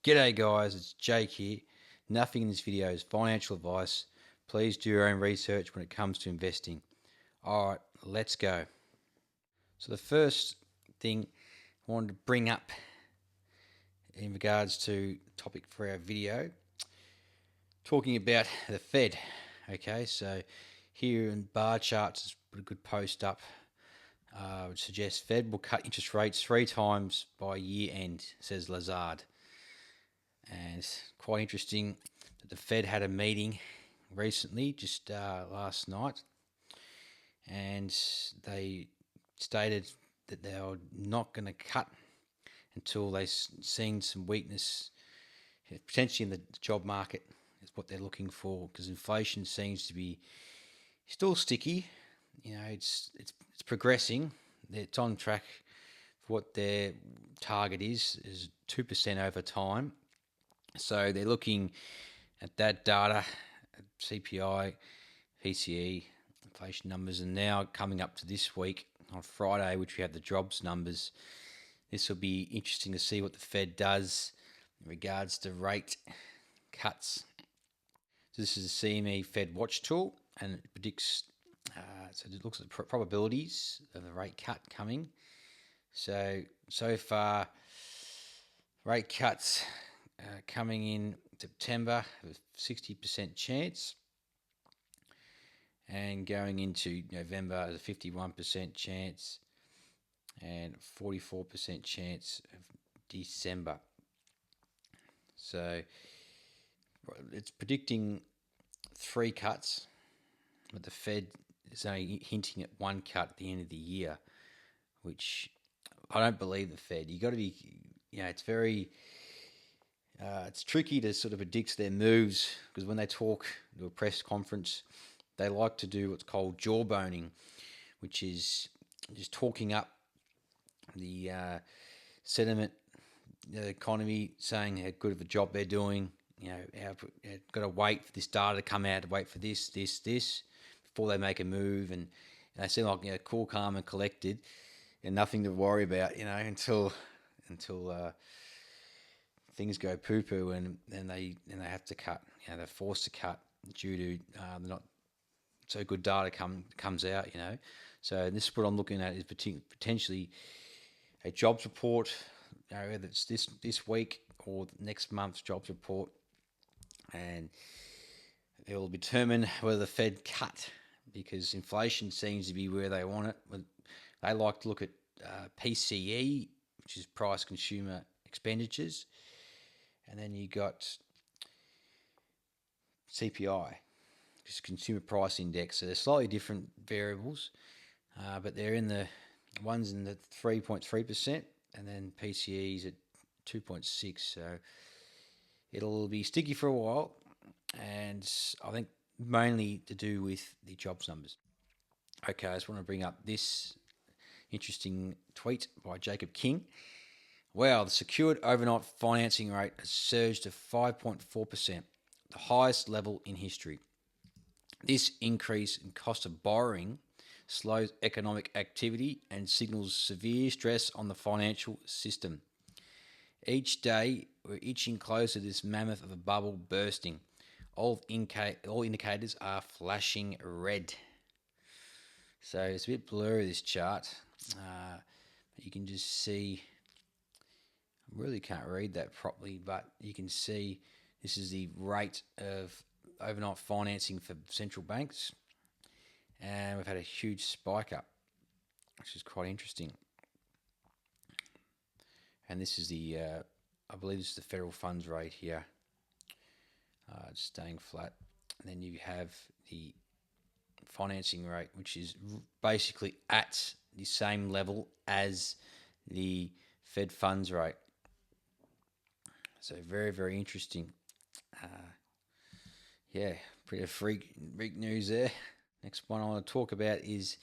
G'day guys, it's Jake here. Nothing in this video is financial advice. Please do your own research when it comes to investing. Alright, let's go. So the first thing I wanted to bring up in regards to the topic for our video, talking about the Fed. Okay, so here in bar charts, it's put a good post up. Which suggests Fed will cut interest rates 3 times by year end, says Lazard. And it's quite interesting that the Fed had a meeting recently, just last night, and they stated that they are not going to cut until they've seen some weakness, potentially in the job market, is what they're looking for, because inflation seems to be still sticky. You know, it's progressing. It's on track for what their target is 2% over time. So they're looking at that data, CPI, PCE, inflation numbers, and now coming up to this week on Friday, which we have the jobs numbers. This will be interesting to see what the Fed does in regards to rate cuts. So this is the CME Fed Watch tool, and it predicts. So it looks at the probabilities of the rate cut coming. So far, rate cuts coming in September with 60% chance, and going into November there's a 51% chance and 44% chance of December. So it's predicting 3 cuts, but the Fed is only hinting at 1 cut at the end of the year, which I don't believe the Fed. You got to be, it's very, it's tricky to sort of predict their moves, because when they talk to a press conference, they like to do what's called jawboning, which is just talking up the sentiment, the economy, saying how good of a job they're doing. Got to wait for this data to come out, to wait for this before they make a move, and they seem like cool, calm, and collected, and nothing to worry about, until things go poo poo, and then they have to cut. They're forced to cut due to not so good data comes out. So this is what I'm looking at, is potentially a jobs report, whether it's this week or next month's jobs report, and it will determine whether the Fed cut, because inflation seems to be where they want it. They like to look at PCE, which is price consumer expenditures, and then you got CPI, which is consumer price index. So they're slightly different variables, but they're in the one's in the 3.3%, and then PCE's at 2.6. So it'll be sticky for a while, and I think mainly to do with the jobs numbers. Okay, I just want to bring up this interesting tweet by Jacob King. Wow, the secured overnight financing rate has surged to 5.4%, the highest level in history. This increase in cost of borrowing slows economic activity and signals severe stress on the financial system. Each day, we're inching closer to this mammoth of a bubble bursting. All indicators are flashing red. So it's a bit blurry, this chart. But you can just see, I really can't read that properly, but you can see this is the rate of overnight financing for central banks. And we've had a huge spike up, which is quite interesting. And this is the, I believe this is the federal funds rate here, staying flat. And then you have the financing rate, which is basically at the same level as the Fed funds rate. So very, very interesting. Pretty freak news there. Next one I want to talk about is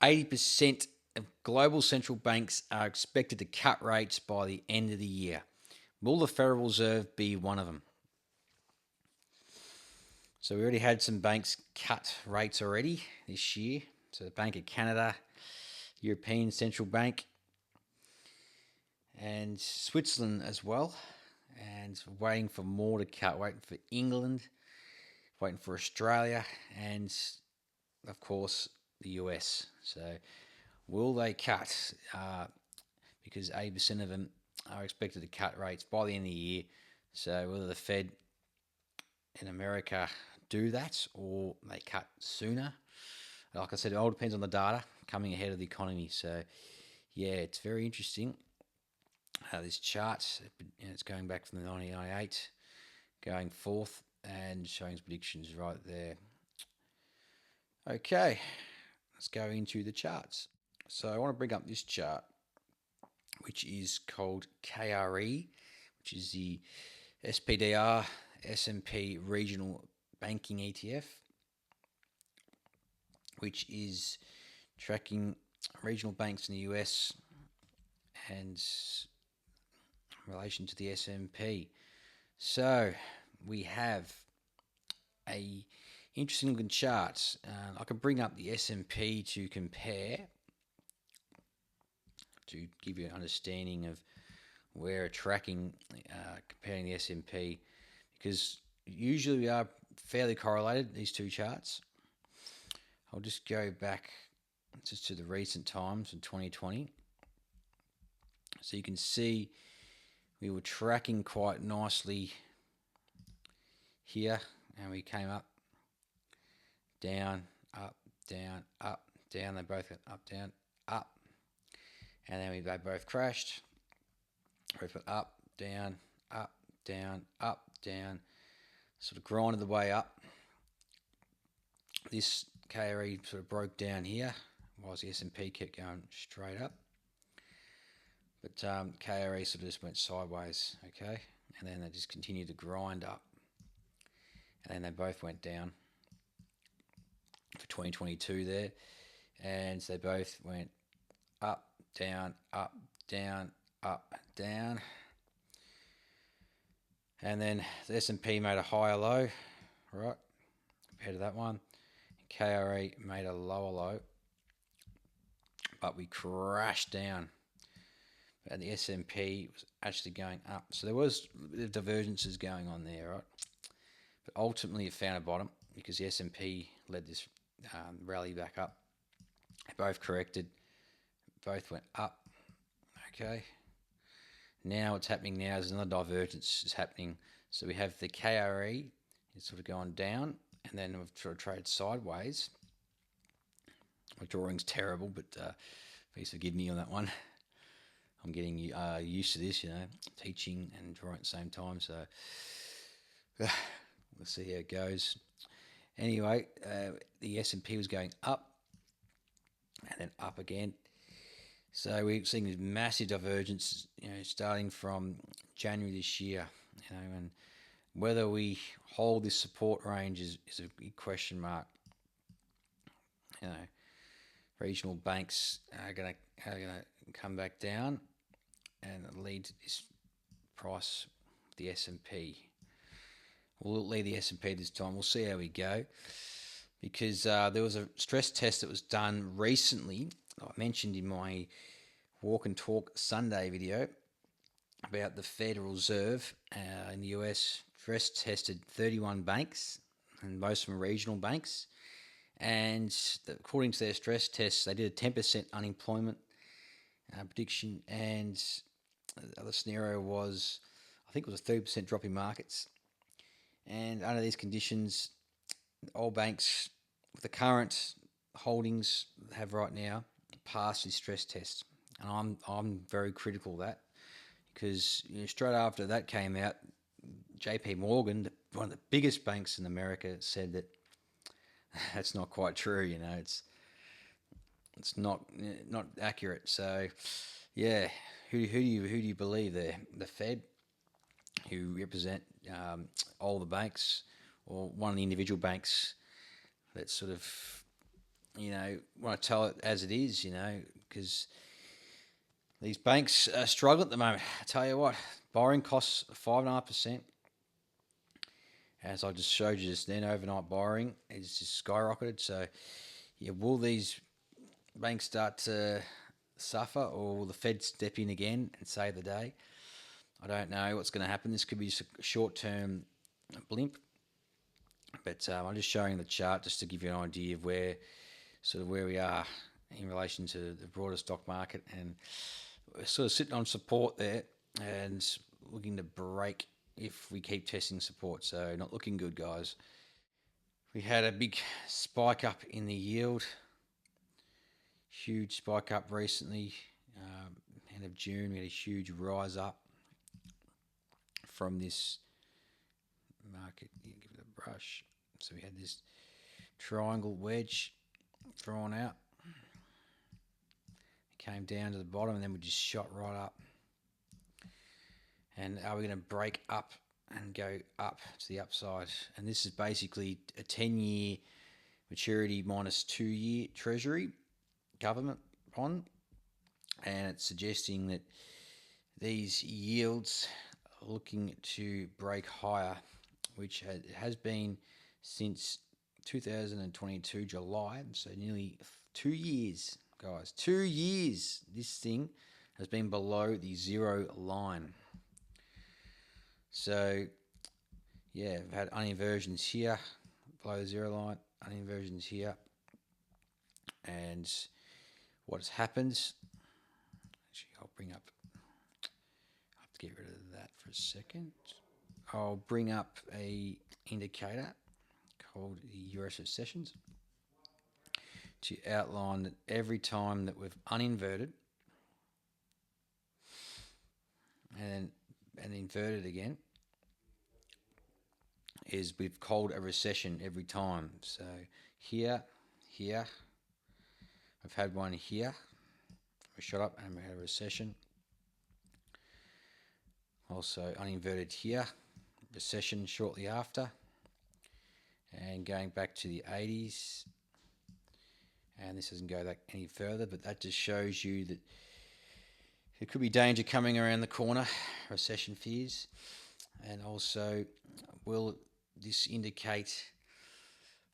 80% of global central banks are expected to cut rates by the end of the year. Will the Federal Reserve be one of them? So we already had some banks cut rates already this year. So the Bank of Canada, European Central Bank, and Switzerland as well. and waiting for more to cut, waiting for England, waiting for Australia, and of course the US. So will they cut? Because 80% of them are expected to cut rates by the end of the year. So whether the Fed in America do that or they cut sooner, like I said, it all depends on the data coming ahead of the economy. So yeah, it's very interesting. This chart, it's going back from the 1998, going forth and showing predictions right there. Okay, let's go into the charts. So I want to bring up this chart, which is called KRE, which is the SPDR S&P Regional Banking ETF, which is tracking regional banks in the US and in relation to the S&P. So we have a interesting looking chart. I can bring up the S&P to compare, to give you an understanding of where we're tracking, comparing the S&P, because usually we are fairly correlated, these two charts. I'll just go back just to the recent times in 2020. So you can see we were tracking quite nicely here, and we came up, down, up, down, up, down. They both went up, down, up, and then they both crashed. We went up, down, up, down, up, down. Sort of grinded the way up. This KRE sort of broke down here, whilst the S&P kept going straight up. But KRE sort of just went sideways, okay? And then they just continued to grind up. And then they both went down for 2022 there. And so they both went up, down, up, down, up, down. And then the S&P made a higher low, right, compared to that one. KRE made a lower low, but we crashed down. And the S&P was actually going up. So there was divergences going on there, right? But ultimately it found a bottom because the S&P led this rally back up. They both corrected, both went up, okay? Now what's happening now is another divergence is happening. So we have the KRE is sort of going down, and then we've sort of traded sideways. My drawing's terrible, but please forgive me on that one. I'm getting used to this, teaching and drawing at the same time. So we'll see how it goes. Anyway, the S&P was going up and then up again. So we're seeing this massive divergence, starting from January this year, and whether we hold this support range is a big question mark. Regional banks are going to come back down and lead to this price, the S&P. We'll lead the S&P this time. We'll see how we go, because there was a stress test that was done recently. I mentioned in my Walk and Talk Sunday video about the Federal Reserve in the US stress tested 31 banks, and most of them regional banks. And according to their stress tests, they did a 10% unemployment prediction, and the other scenario was, I think it was a 30% drop in markets. And under these conditions, all banks with the current holdings they have right now pass this stress test. And I'm very critical of that, because straight after that came out, JP Morgan, one of the biggest banks in America, said that that's not quite true. It's not accurate. So yeah, who do you believe there? The Fed, who represent all the banks, or one of the individual banks that sort of want to tell it as it is, because these banks are struggling at the moment. I tell you what, borrowing costs 5.5%. As I just showed you just then, overnight borrowing is just skyrocketed. So, yeah, will these banks start to suffer, or will the Fed step in again and save the day? I don't know what's going to happen. This could be just a short-term blimp, but I'm just showing the chart just to give you an idea of where we are in relation to the broader stock market, and we're sort of sitting on support there and looking to break if we keep testing support. So not looking good, guys. We had a big spike up in the yield, huge spike up recently. End of June, we had a huge rise up from this market. Give it a brush. So we had this triangle wedge drawn out. It came down to the bottom and then we just shot right up. And are we going to break up and go up to the upside? And this is basically a 10-year maturity minus 2-year treasury government bond. And it's suggesting that these yields are looking to break higher, which has been since 2022 July, so nearly 2 years, guys. 2 years this thing has been below the zero line. So yeah, we've had uninversions here below the zero line, uninversions here, and what has happened, actually I'll bring up, I have to get rid of that for a second. I'll bring up a indicator called the US recessions to outline that every time that we've uninverted and inverted again, is we've called a recession every time. So here, I've had one here, we shot up and we had a recession. Also uninverted here, recession shortly after, and going back to the 80s, and this doesn't go back any further, but that just shows you that there could be danger coming around the corner, recession fears. And also, will this indicate,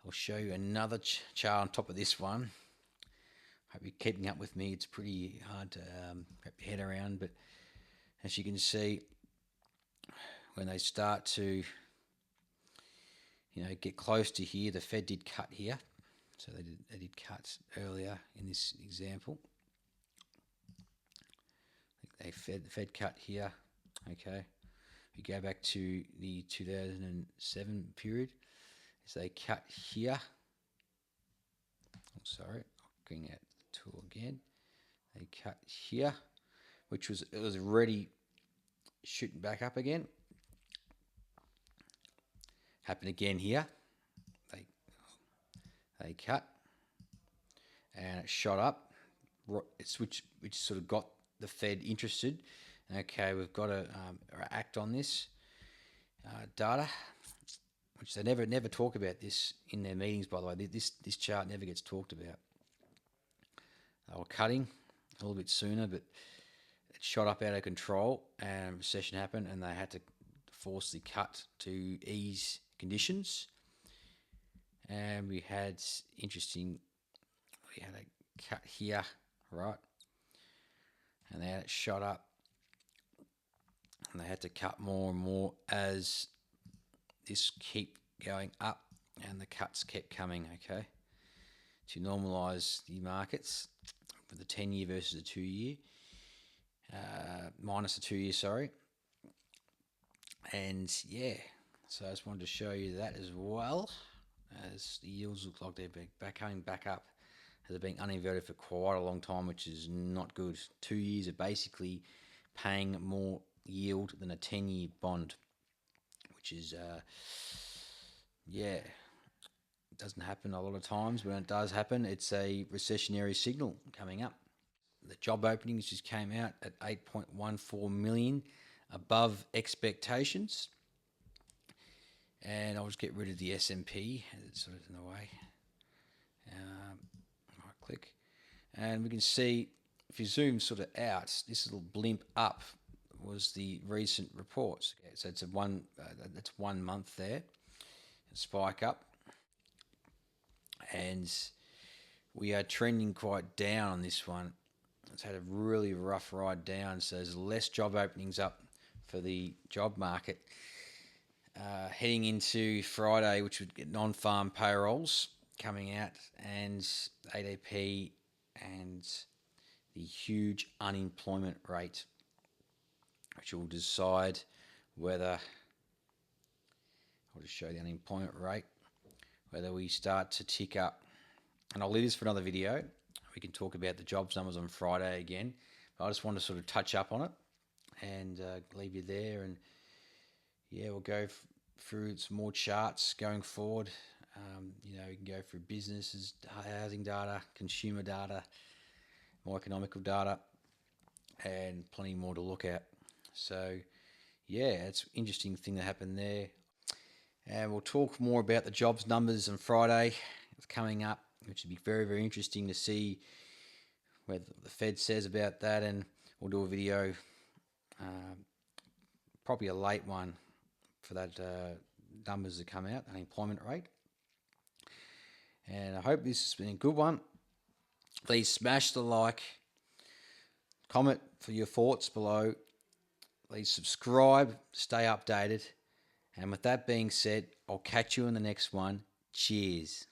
I'll show you another chart on top of this one. Hope you're keeping up with me. It's pretty hard to wrap your head around, but as you can see, when they start to get close to here, the Fed did cut here. So they did cut earlier in this example. The Fed cut here. Okay. We go back to the 2007 period. So they cut here. I'm sorry, I'll bring out the tool again. They cut here, which was already shooting back up again. Happened again here. They cut and it shot up, which sort of got the Fed interested. Okay, we've got to act on this data, which they never talk about this in their meetings, by the way. This chart never gets talked about. They were cutting a little bit sooner, but it shot up out of control and recession happened and they had to force the cut to ease conditions. And we had a cut here, right? And they had it shot up. And they had to cut more and more as this kept going up and the cuts kept coming, okay? To normalise the markets for the 10-year versus the 2-year, minus the 2-year, sorry. And yeah, so I just wanted to show you that as well, as the yields look like they're coming back up. They've been uninverted for quite a long time, which is not good. 2 years are basically paying more yield than a 10-year bond, which is, it doesn't happen a lot of times. When it does happen, it's a recessionary signal coming up. The job openings just came out at 8.14 million, above expectations. And I'll just get rid of the S&P, it's sort of in the way. Right click. And we can see, if you zoom sort of out, this little blimp up was the recent reports. Okay, so it's that's 1 month there, a spike up. And we are trending quite down on this one. It's had a really rough ride down, so there's less job openings up for the job market. Heading into Friday, which would get non-farm payrolls coming out, and ADP and the huge unemployment rate, which will decide whether, I'll just show the unemployment rate, whether we start to tick up. And I'll leave this for another video. We can talk about the jobs numbers on Friday again. But I just want to sort of touch up on it and leave you there. And yeah, we'll go through some more charts going forward. You can go through businesses, housing data, consumer data, more economical data, and plenty more to look at. So yeah, it's an interesting thing that happened there. And we'll talk more about the jobs numbers on Friday. It's coming up, which would be very, very interesting to see what the Fed says about that. And we'll do a video, probably a late one, for that numbers to come out, unemployment rate. And I hope this has been a good one. Please smash the like, comment for your thoughts below. Please subscribe, stay updated. And with that being said, I'll catch you in the next one. Cheers.